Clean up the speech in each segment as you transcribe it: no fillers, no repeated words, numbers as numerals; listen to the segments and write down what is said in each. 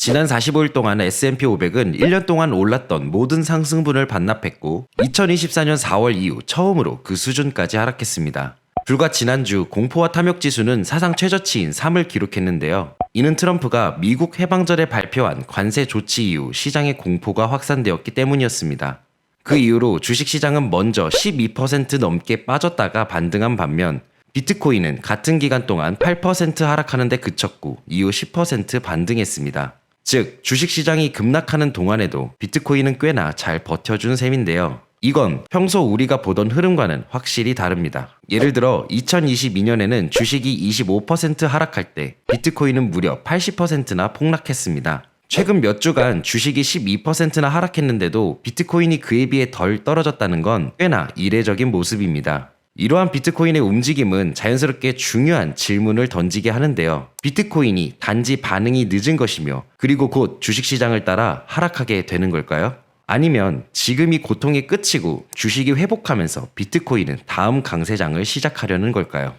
지난 45일 동안 S&P 500은 1년 동안 올랐던 모든 상승분을 반납했고 2024년 4월 이후 처음으로 그 수준까지 하락했습니다. 불과 지난주 공포와 탐욕 지수는 사상 최저치인 3을 기록했는데요. 이는 트럼프가 미국 해방전에 발표한 관세 조치 이후 시장의 공포가 확산되었기 때문이었습니다. 그 이후로 주식시장은 먼저 12% 넘게 빠졌다가 반등한 반면 비트코인은 같은 기간 동안 8% 하락하는 데 그쳤고 이후 10% 반등했습니다. 즉 주식시장이 급락하는 동안에도 비트코인은 꽤나 잘 버텨준 셈인데요. 이건 평소 우리가 보던 흐름과는 확실히 다릅니다. 예를 들어 2022년에는 주식이 25% 하락할 때 비트코인은 무려 80%나 폭락했습니다. 최근 몇 주간 주식이 12%나 하락했는데도 비트코인이 그에 비해 덜 떨어졌다는 건 꽤나 이례적인 모습입니다. 이러한 비트코인의 움직임은 자연스럽게 중요한 질문을 던지게 하는데요. 비트코인이 단지 반응이 늦은 것이며 그리고 곧 주식시장을 따라 하락하게 되는 걸까요? 아니면 지금이 고통의 끝이고 주식이 회복하면서 비트코인은 다음 강세장을 시작하려는 걸까요?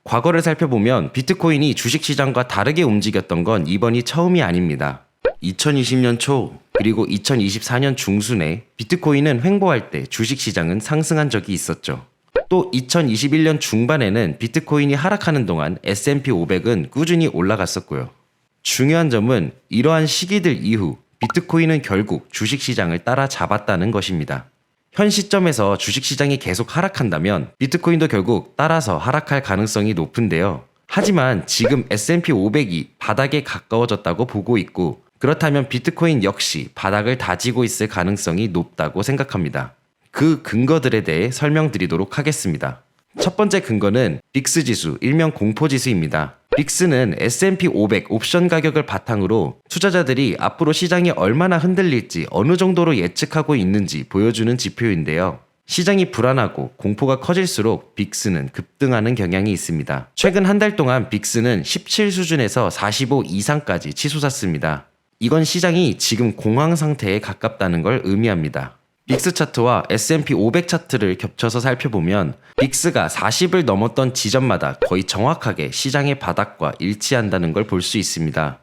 과거를 살펴보면 비트코인이 주식시장과 다르게 움직였던 건 이번이 처음이 아닙니다. 2020년 초 그리고 2024년 중순에 비트코인은 횡보할 때 주식시장은 상승한 적이 있었죠. 또 2021년 중반에는 비트코인이 하락하는 동안 S&P 500은 꾸준히 올라갔었고요. 중요한 점은 이러한 시기들 이후 비트코인은 결국 주식시장을 따라잡았다는 것입니다. 현 시점에서 주식시장이 계속 하락한다면 비트코인도 결국 따라서 하락할 가능성이 높은데요. 하지만 지금 S&P 500이 바닥에 가까워졌다고 보고 있고 그렇다면 비트코인 역시 바닥을 다지고 있을 가능성이 높다고 생각합니다. 그 근거들에 대해 설명드리도록 하겠습니다. 첫 번째 근거는 빅스 지수, 일명 공포지수입니다. 빅스는 S&P 500 옵션 가격을 바탕으로 투자자들이 앞으로 시장이 얼마나 흔들릴지 어느 정도로 예측하고 있는지 보여주는 지표인데요. 시장이 불안하고 공포가 커질수록 빅스는 급등하는 경향이 있습니다. 최근 한 달 동안 빅스는 17 수준에서 45 이상까지 치솟았습니다. 이건 시장이 지금 공황 상태에 가깝다는 걸 의미합니다. 빅스 차트와 S&P 500 차트를 겹쳐서 살펴보면 빅스가 40을 넘었던 지점마다 거의 정확하게 시장의 바닥과 일치한다는 걸 볼 수 있습니다.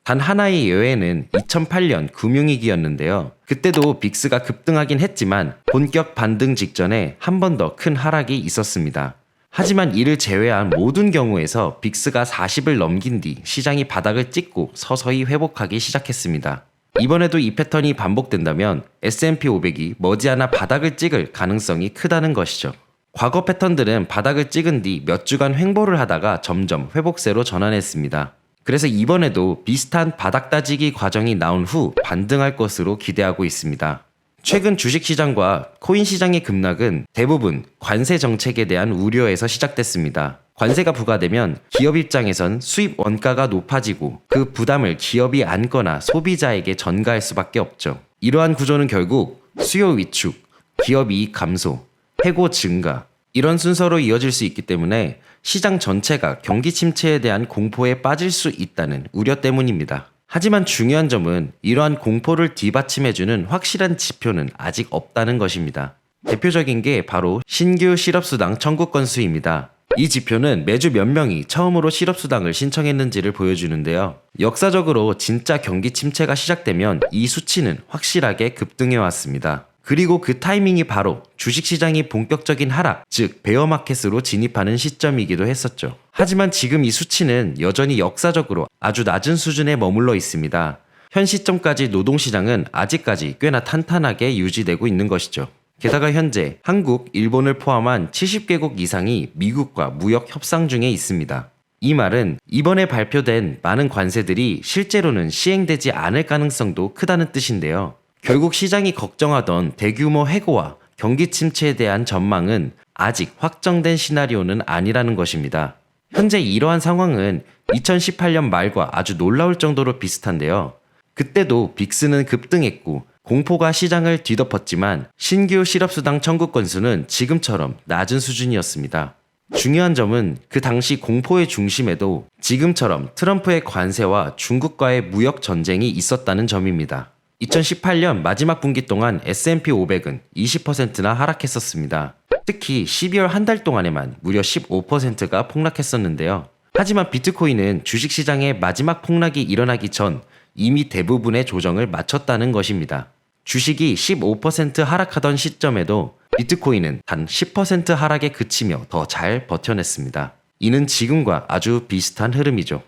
단 하나의 예외는 2008년 금융위기였는데요. 그때도 빅스가 급등하긴 했지만 본격 반등 직전에 한 번 더 큰 하락이 있었습니다. 하지만 이를 제외한 모든 경우에서 빅스가 40을 넘긴 뒤 시장이 바닥을 찍고 서서히 회복하기 시작했습니다. 이번에도 이 패턴이 반복된다면 S&P 500이 머지않아 바닥을 찍을 가능성이 크다는 것이죠. 과거 패턴들은 바닥을 찍은 뒤 몇 주간 횡보를 하다가 점점 회복세로 전환했습니다. 그래서 이번에도 비슷한 바닥 다지기 과정이 나온 후 반등할 것으로 기대하고 있습니다. 최근 주식시장과 코인시장의 급락은 대부분 관세 정책에 대한 우려에서 시작됐습니다. 관세가 부과되면 기업 입장에선 수입 원가가 높아지고 그 부담을 기업이 안거나 소비자에게 전가할 수밖에 없죠. 이러한 구조는 결국 수요 위축, 기업 이익 감소, 해고 증가 이런 순서로 이어질 수 있기 때문에 시장 전체가 경기 침체에 대한 공포에 빠질 수 있다는 우려 때문입니다. 하지만 중요한 점은 이러한 공포를 뒷받침해주는 확실한 지표는 아직 없다는 것입니다. 대표적인 게 바로 신규 실업수당 청구 건수입니다. 이 지표는 매주 몇 명이 처음으로 실업수당을 신청했는지를 보여주는데요. 역사적으로 진짜 경기 침체가 시작되면 이 수치는 확실하게 급등해 왔습니다. 그리고 그 타이밍이 바로 주식시장이 본격적인 하락, 즉 베어마켓으로 진입하는 시점이기도 했었죠. 하지만 지금 이 수치는 여전히 역사적으로 아주 낮은 수준에 머물러 있습니다. 현 시점까지 노동시장은 아직까지 꽤나 탄탄하게 유지되고 있는 것이죠. 게다가 현재 한국, 일본을 포함한 70개국 이상이 미국과 무역 협상 중에 있습니다. 이 말은 이번에 발표된 많은 관세들이 실제로는 시행되지 않을 가능성도 크다는 뜻인데요. 결국 시장이 걱정하던 대규모 해고와 경기 침체에 대한 전망은 아직 확정된 시나리오는 아니라는 것입니다. 현재 이러한 상황은 2018년 말과 아주 놀라울 정도로 비슷한데요. 그때도 빅스는 급등했고 공포가 시장을 뒤덮었지만 신규 실업수당 청구 건수는 지금처럼 낮은 수준이었습니다. 중요한 점은 그 당시 공포의 중심에도 지금처럼 트럼프의 관세와 중국과의 무역 전쟁이 있었다는 점입니다. 2018년 마지막 분기 동안 S&P 500은 20%나 하락했었습니다. 특히 12월 한 달 동안에만 무려 15%가 폭락했었는데요. 하지만 비트코인은 주식시장의 마지막 폭락이 일어나기 전 이미 대부분의 조정을 마쳤다는 것입니다. 주식이 15% 하락하던 시점에도 비트코인은 단 10% 하락에 그치며 더 잘 버텨냈습니다. 이는 지금과 아주 비슷한 흐름이죠.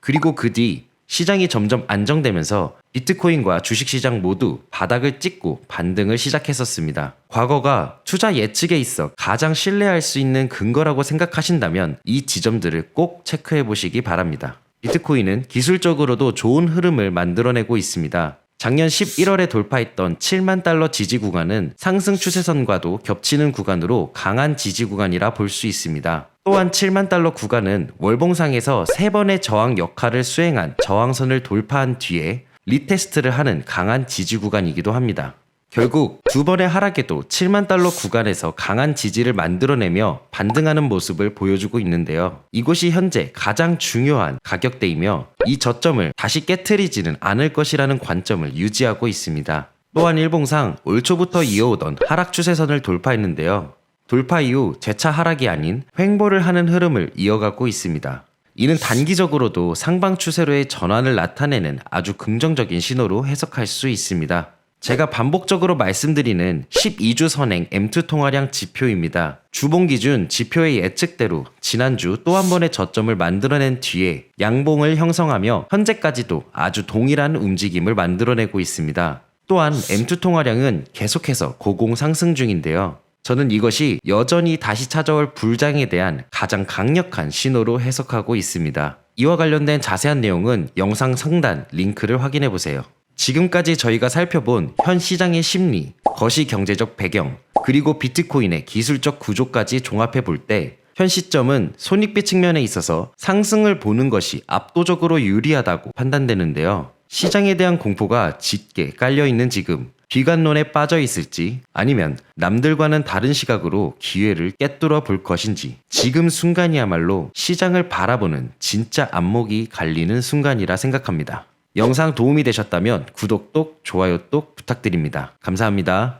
그리고 그 뒤 시장이 점점 안정되면서 비트코인과 주식시장 모두 바닥을 찍고 반등을 시작했었습니다. 과거가 투자 예측에 있어 가장 신뢰할 수 있는 근거라고 생각하신다면 이 지점들을 꼭 체크해 보시기 바랍니다. 비트코인은 기술적으로도 좋은 흐름을 만들어내고 있습니다. 작년 11월에 돌파했던 7만 달러 지지 구간은 상승 추세선과도 겹치는 구간으로 강한 지지 구간이라 볼 수 있습니다. 또한 7만 달러 구간은 월봉상에서 3번의 저항 역할을 수행한 저항선을 돌파한 뒤에 리테스트를 하는 강한 지지 구간이기도 합니다. 결국 2번의 하락에도 7만 달러 구간에서 강한 지지를 만들어내며 반등하는 모습을 보여주고 있는데요. 이곳이 현재 가장 중요한 가격대이며 이 저점을 다시 깨트리지는 않을 것이라는 관점을 유지하고 있습니다. 또한 일봉상 올 초부터 이어오던 하락 추세선을 돌파했는데요. 돌파 이후 재차 하락이 아닌 횡보를 하는 흐름을 이어가고 있습니다. 이는 단기적으로도 상방 추세로의 전환을 나타내는 아주 긍정적인 신호로 해석할 수 있습니다. 제가 반복적으로 말씀드리는 12주 선행 M2 통화량 지표입니다. 주봉 기준 지표의 예측대로 지난주 또 한 번의 저점을 만들어낸 뒤에 양봉을 형성하며 현재까지도 아주 동일한 움직임을 만들어내고 있습니다. 또한 M2 통화량은 계속해서 고공 상승 중인데요. 저는 이것이 여전히 다시 찾아올 불장에 대한 가장 강력한 신호로 해석하고 있습니다. 이와 관련된 자세한 내용은 영상 상단 링크를 확인해 보세요. 지금까지 저희가 살펴본 현 시장의 심리, 거시 경제적 배경, 그리고 비트코인의 기술적 구조까지 종합해 볼 때 현 시점은 손익비 측면에 있어서 상승을 보는 것이 압도적으로 유리하다고 판단되는데요. 시장에 대한 공포가 짙게 깔려있는 지금 비관론에 빠져 있을지 아니면 남들과는 다른 시각으로 기회를 꿰뚫어 볼 것인지 지금 순간이야말로 시장을 바라보는 진짜 안목이 갈리는 순간이라 생각합니다. 영상 도움이 되셨다면 구독, 좋아요 부탁드립니다. 감사합니다.